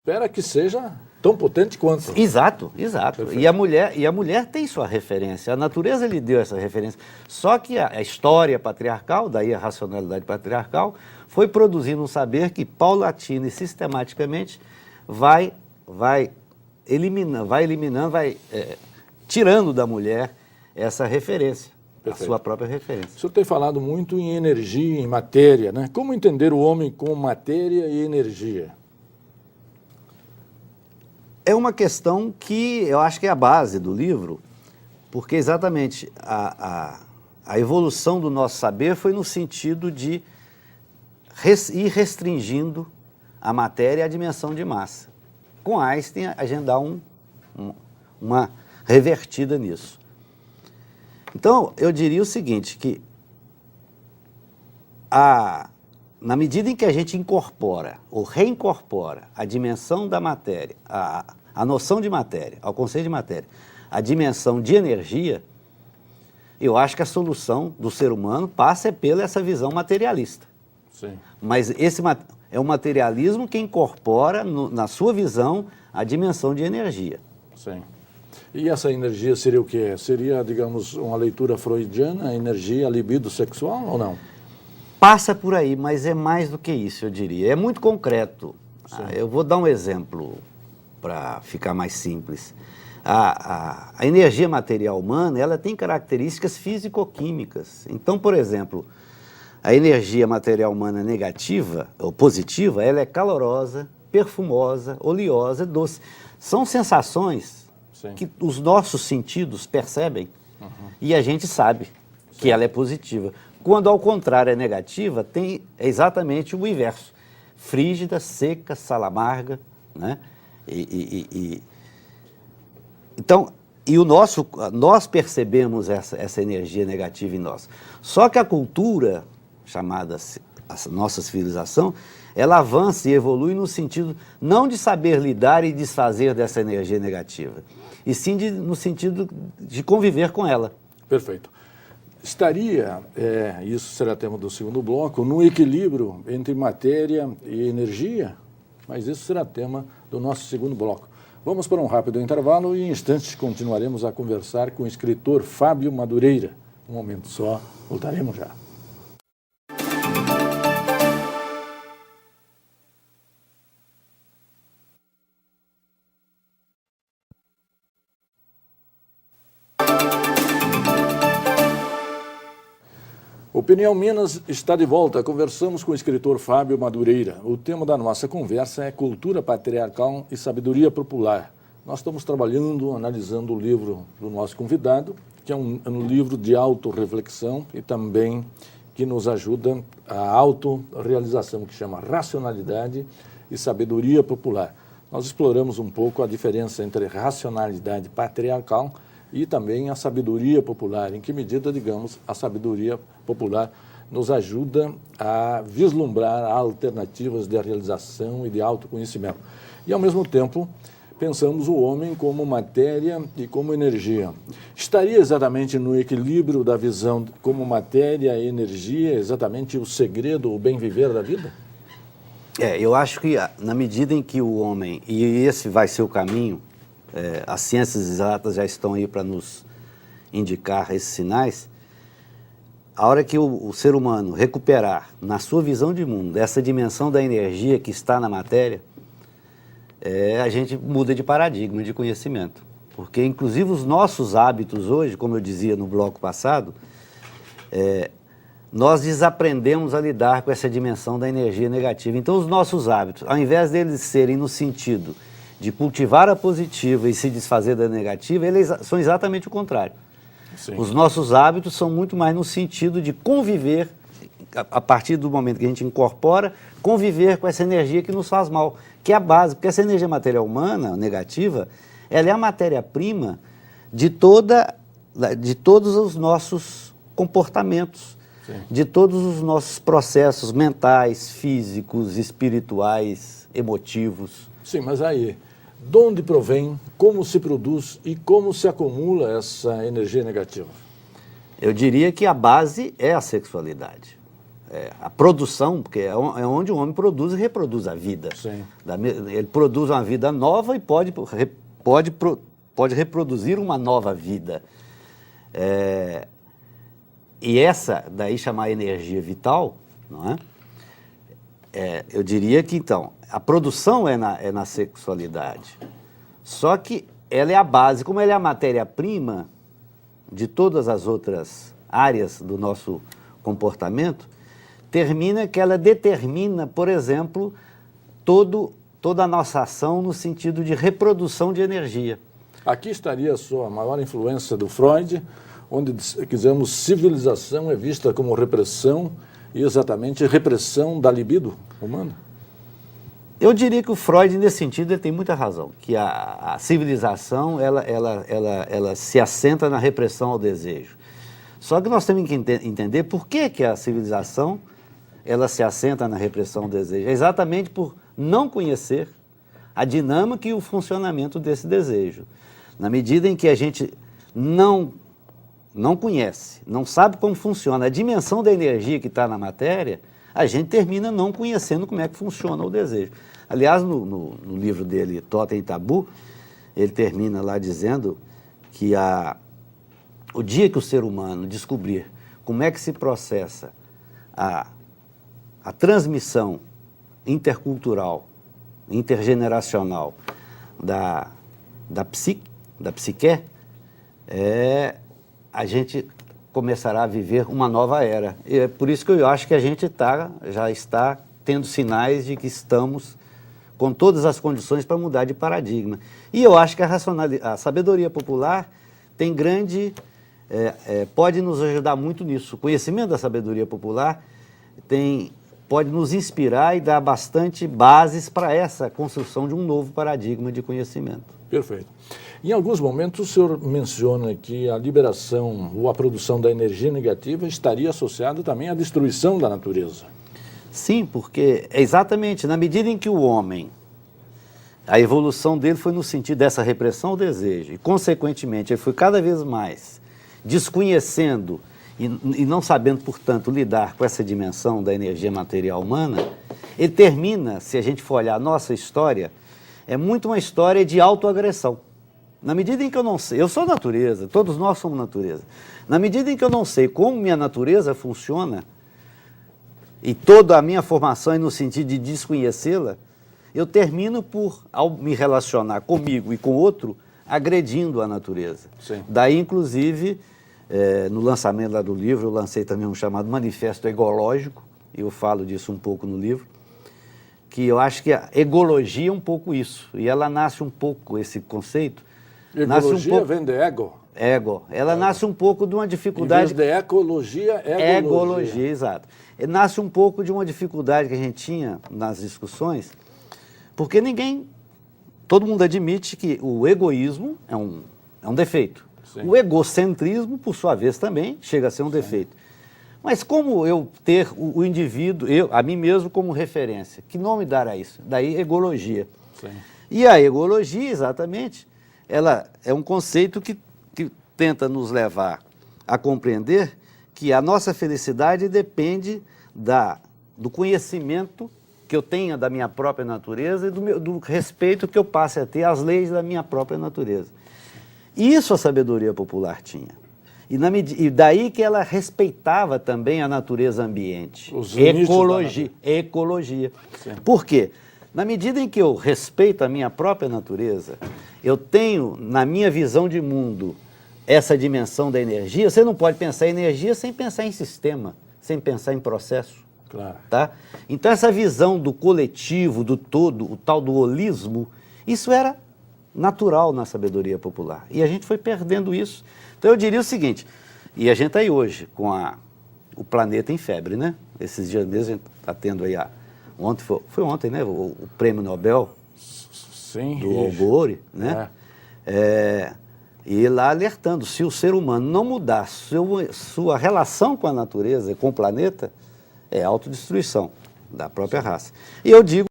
espera que seja tão potente quanto. Exato, exato. Perfeito. E a mulher tem sua referência, a natureza lhe deu essa referência. Só que a história patriarcal, daí a racionalidade patriarcal, foi produzindo um saber que paulatina e sistematicamente vai eliminando, tirando da mulher essa referência, Perfeito. a sua própria referência. O senhor tem falado muito em energia, em matéria, né? Como entender o homem como matéria e energia? É uma questão que eu acho que é a base do livro, porque exatamente a evolução do nosso saber foi no sentido de ir restringindo a matéria e a dimensão de massa. Com Einstein, a gente dá uma revertida nisso. Então, eu diria o seguinte, que na medida em que a gente incorpora ou reincorpora a dimensão da matéria, a noção de matéria, ao conceito de matéria, a dimensão de energia, eu acho que a solução do ser humano passa pela essa visão materialista. Sim. Mas esse é o materialismo que incorpora, na sua visão, a dimensão de energia. Sim. E essa energia seria o quê? Seria, digamos, uma leitura freudiana, energia, libido sexual ou não? Passa por aí, mas é mais do que isso, eu diria. É muito concreto. Eu vou dar um exemplo para ficar mais simples. A energia material humana, ela tem características físico-químicas. Então, por exemplo, a energia material humana negativa, ou positiva, ela é calorosa, perfumosa, oleosa, doce. São sensações que os nossos sentidos percebem e a gente sabe que ela é positiva. Quando, ao contrário, é negativa, tem exatamente o inverso. Frígida, seca, salamarga, né? Então, nós percebemos essa energia negativa em nós. Só que a cultura, chamada a nossa civilização, ela avança e evolui no sentido não de saber lidar e desfazer dessa energia negativa, e sim no sentido de conviver com ela. Perfeito. Estaria, isso será tema do segundo bloco, no equilíbrio entre matéria e energia? Mas isso será tema do nosso segundo bloco. Vamos para um rápido intervalo e em instantes continuaremos a conversar com o escritor Fábio Madureira. Um momento só, voltaremos já. Opinião Minas está de volta. Conversamos com o escritor Fábio Madureira. O tema da nossa conversa é cultura patriarcal e sabedoria popular. Nós estamos trabalhando, analisando o livro do nosso convidado, que é um livro de autorreflexão e também que nos ajuda à autorrealização, que chama Racionalidade e Sabedoria Popular. Nós exploramos um pouco a diferença entre racionalidade patriarcal e também a sabedoria popular, em que medida, digamos, a sabedoria popular nos ajuda a vislumbrar alternativas de realização e de autoconhecimento. E, ao mesmo tempo, pensamos o homem como matéria e como energia. Estaria exatamente no equilíbrio da visão como matéria e energia exatamente o segredo, o bem viver da vida? Eu acho que na medida em que o homem, e esse vai ser o caminho, as ciências exatas já estão aí para nos indicar esses sinais, a hora que o ser humano recuperar, na sua visão de mundo, essa dimensão da energia que está na matéria, a gente muda de paradigma, de conhecimento. Porque, inclusive, os nossos hábitos hoje, como eu dizia no bloco passado, nós desaprendemos a lidar com essa dimensão da energia negativa. Então, os nossos hábitos, ao invés deles serem no sentido de cultivar a positiva e se desfazer da negativa, eles são exatamente o contrário. Sim. Os nossos hábitos são muito mais no sentido de conviver, a partir do momento que a gente incorpora, conviver com essa energia que nos faz mal, que é a base, porque essa energia material humana, negativa, ela é a matéria-prima de todos os nossos comportamentos, sim, de todos os nossos processos mentais, físicos, espirituais, emotivos. Sim, mas aí, de onde provém, como se produz e como se acumula essa energia negativa? Eu diria que a base é a sexualidade. a produção, porque é onde o homem produz e reproduz a vida. Sim. Ele produz uma vida nova e pode reproduzir uma nova vida. E essa, daí chamar energia vital, não é? Eu diria que, então, a produção é na sexualidade. Só que ela é a base, como ela é a matéria-prima de todas as outras áreas do nosso comportamento, termina que ela determina, por exemplo, toda a nossa ação no sentido de reprodução de energia. Aqui estaria a sua maior influência do Freud, onde, quisermos, civilização é vista como repressão e exatamente repressão da libido humana? Eu diria que o Freud, nesse sentido, ele tem muita razão, que a civilização ela se assenta na repressão ao desejo. Só que nós temos que entender por que a civilização ela se assenta na repressão ao desejo. É exatamente por não conhecer a dinâmica e o funcionamento desse desejo. Na medida em que a gente não conhece, não sabe como funciona a dimensão da energia que está na matéria, a gente termina não conhecendo como é que funciona o desejo. Aliás, no livro dele, Totem e Tabu, ele termina lá dizendo que o dia que o ser humano descobrir como é que se processa a transmissão intercultural, intergeneracional da psique, a gente começará a viver uma nova era. E é por isso que eu acho que a gente já está tendo sinais de que estamos com todas as condições para mudar de paradigma. E eu acho que a sabedoria popular tem pode nos ajudar muito nisso. O conhecimento da sabedoria popular pode nos inspirar e dar bastante bases para essa construção de um novo paradigma de conhecimento. Perfeito. Em alguns momentos o senhor menciona que a liberação ou a produção da energia negativa estaria associada também à destruição da natureza. Sim, porque exatamente na medida em que o homem, a evolução dele foi no sentido dessa repressão ao desejo, e consequentemente ele foi cada vez mais desconhecendo e não sabendo, portanto, lidar com essa dimensão da energia material humana, ele termina, se a gente for olhar a nossa história, é muito uma história de autoagressão. Na medida em que eu não sei, eu sou natureza, todos nós somos natureza. Na medida em que eu não sei como minha natureza funciona, e toda a minha formação é no sentido de desconhecê-la, eu termino por, ao me relacionar comigo e com outro, agredindo a natureza. Sim. Daí, inclusive, no lançamento lá do livro, eu lancei também um chamado Manifesto Egológico, e eu falo disso um pouco no livro, que eu acho que a egologia é um pouco isso, e ela nasce um pouco, esse conceito... Egologia vem de ego? Ego. Ela nasce um pouco de uma dificuldade... Em vez de ecologia, egologia. Egologia, exato. Nasce um pouco de uma dificuldade que a gente tinha nas discussões, porque todo mundo admite que o egoísmo é um defeito. Sim. O egocentrismo, por sua vez, também chega a ser um defeito. Mas como eu ter o indivíduo, a mim mesmo como referência? Que nome dar a isso? Daí egologia. Sim. E a egologia, exatamente, ela é um conceito que tenta nos levar a compreender que a nossa felicidade depende do conhecimento que eu tenha da minha própria natureza e do respeito que eu passe a ter às leis da minha própria natureza. Isso a sabedoria popular tinha. E daí que ela respeitava também a natureza ambiente. Os limites Ecologia. Sim. Por quê? Na medida em que eu respeito a minha própria natureza, eu tenho, na minha visão de mundo, essa dimensão da energia. Você não pode pensar em energia sem pensar em sistema, sem pensar em processo. Claro. Tá? Então, essa visão do coletivo, do todo, o tal do holismo, isso era natural na sabedoria popular. E a gente foi perdendo isso. Então, eu diria o seguinte, e a gente está aí hoje com o planeta em febre, né? Esses dias mesmo a gente está tendo aí, ontem foi ontem, né? O prêmio Nobel. Sim, do Al Gore, né? E lá alertando, se o ser humano não mudar sua relação com a natureza, com o planeta, é autodestruição da própria raça. E eu digo